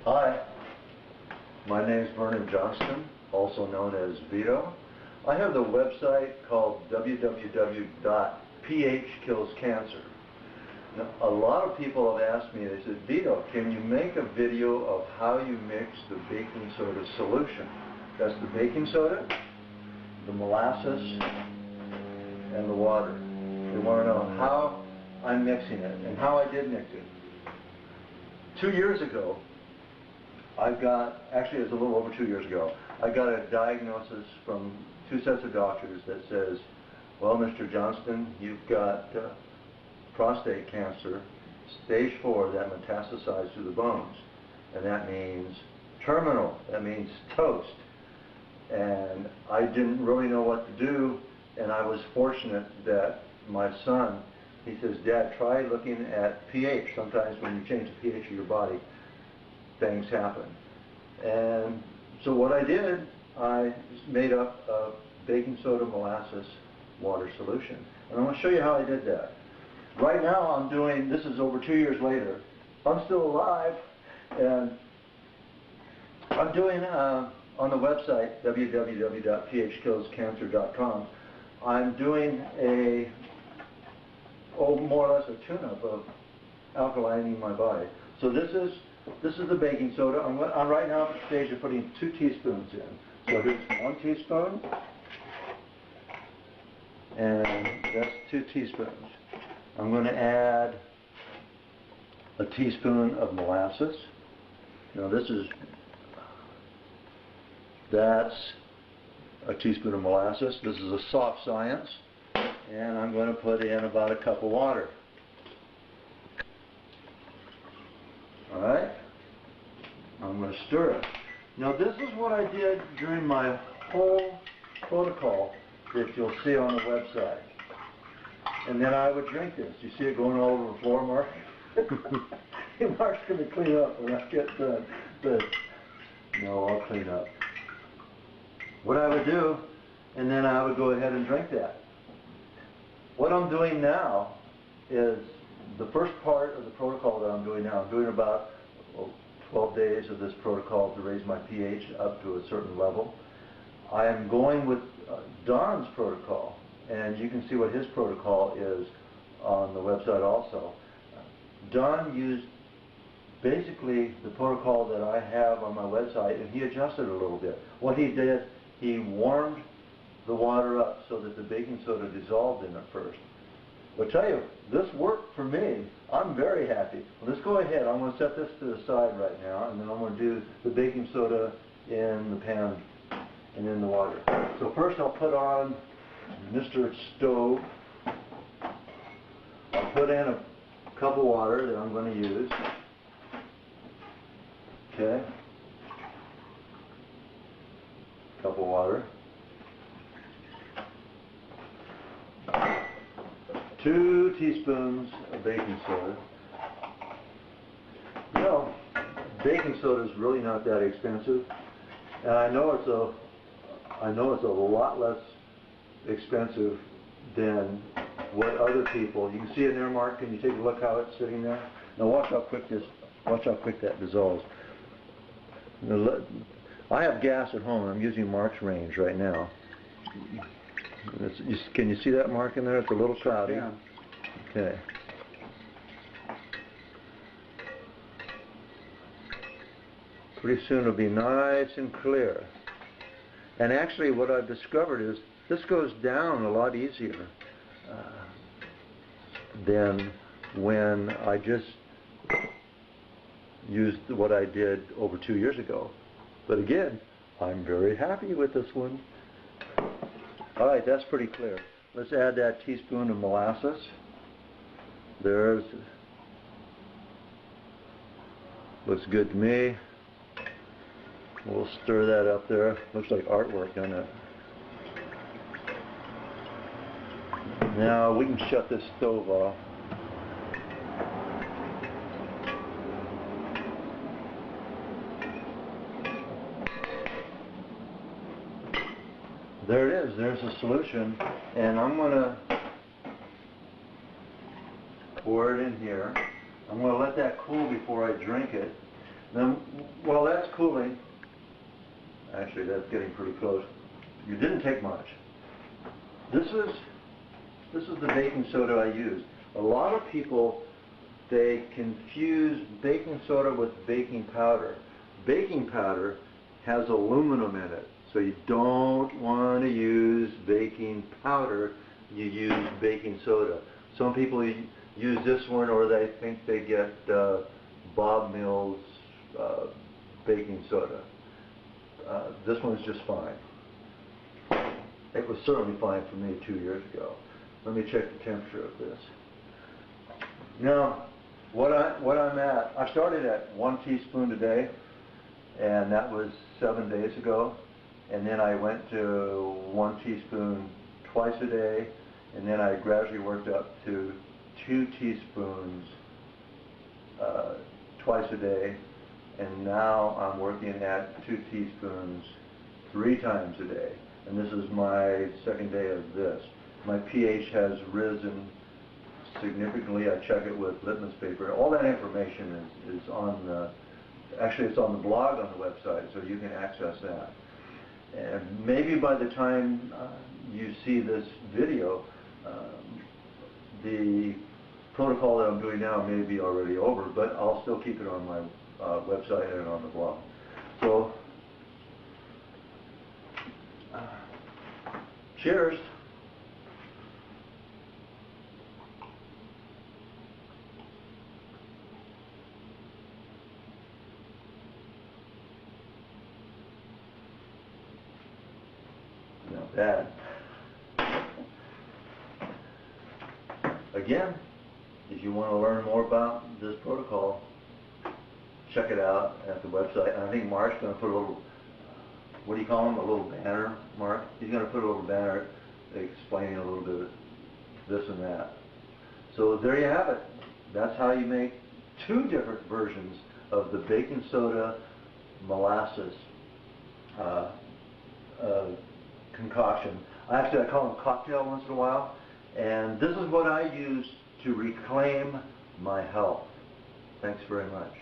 Hi, my name is Vernon Johnston, also known as Vito. I have the website called www.pH-kills-cancer. Now, a lot of people have asked me, they said, Vito, can you make a video of how you mix the baking soda solution? That's the baking soda, the molasses, and the water. They want to know how I'm mixing it and how I did mix it. 2 years ago, actually it was a little over 2 years ago, I got a diagnosis from 2 sets of doctors that says, well, Mr. Johnston, you've got prostate cancer, stage 4, that metastasized to the bones. And that means terminal, that means toast. And I didn't really know what to do, and I was fortunate that my son, he says, Dad, try looking at pH. Sometimes when you change the pH of your body, things happen. And so what I did, I made up a baking soda molasses water solution. And I'm going to show you how I did that. Right now I'm doing, this is over 2 years later, I'm still alive, and I'm doing on the website www.phkillscancer.com, I'm doing more or less a tune-up of alkalining my body. So this is the baking soda. I'm right now at the stage of putting 2 teaspoons in. So here's 1 teaspoon, and that's 2 teaspoons. I'm going to add a teaspoon of molasses. Now that's a teaspoon of molasses. This is a soft science. And I'm going to put in about a cup of water. Alright? I'm going to stir it. Now this is what I did during my whole protocol that you'll see on the website. And then I would drink this. You see it going all over the floor, Mark? Mark's going to clean up when I get done. But no, I'll clean up. What I would do, and then I would go ahead and drink that. What I'm doing now is the first part of the protocol that I'm doing now. I'm doing about 12 days of this protocol to raise my pH up to a certain level. I am going with Don's protocol, and you can see what his protocol is on the website also. Don used basically the protocol that I have on my website, and he adjusted a little bit. What he did, he warmed the water up so that the baking soda dissolved in it first. I'll tell you, this worked for me. I'm very happy. Well, let's go ahead. I'm going to set this to the side right now, and then I'm going to do the baking soda in the pan and in the water. So first I'll put on Mr. Stove. I'll put in a cup of water that I'm going to use. Okay. Cup of water. 2 teaspoons of baking soda. You know, baking soda is really not that expensive, and I know it's a lot less expensive than what other people. You can see it there, Mark. Can you take a look how it's sitting there? Now watch how quick that dissolves. Now, I have gas at home. I'm using Mark's range right now. Can you see that mark in there? It's a little cloudy. Yeah. Okay. Pretty soon it'll be nice and clear. And actually what I've discovered is this goes down a lot easier than when I just used what I did over 2 years ago. But again, I'm very happy with this one. All right, that's pretty clear. Let's add that teaspoon of molasses. Looks good to me. We'll stir that up there. Looks like artwork, doesn't it? Now we can shut this stove off. There it is. There's a solution, and I'm going to pour it in here. I'm going to let that cool before I drink it. Now, while that's cooling, actually that's getting pretty close. You didn't take much. This is the baking soda I use. A lot of people, they confuse baking soda with baking powder. Baking powder has aluminum in it, so you don't want to use baking powder. You use baking soda. Some people use this one, or they think they get Bob Mills baking soda. This one's just fine. It was certainly fine for me 2 years ago. Let me check the temperature of this. Now, what I'm at, I started at 1 teaspoon a day, and that was 7 days ago. And then I went to 1 teaspoon twice a day, and then I gradually worked up to 2 teaspoons twice a day, and now I'm working at 2 teaspoons 3 times a day. And this is my second day of this. My pH has risen significantly. I check it with litmus paper. All that information is on the, actually it's on the blog on the website, so you can access that. And maybe by the time you see this video, the protocol that I'm doing now may be already over, but I'll still keep it on my website and on the blog. So, cheers. Not bad. Again, if you want to learn more about this protocol, check it out at the website. And I think Mark's going to put a little, what do you call him, a little banner, Mark? He's going to put a little banner explaining a little bit of this and that. So there you have it. That's how you make 2 different versions of the baking soda molasses concoction. Actually, I call them cocktail once in a while. And this is what I use to reclaim my health. Thanks very much.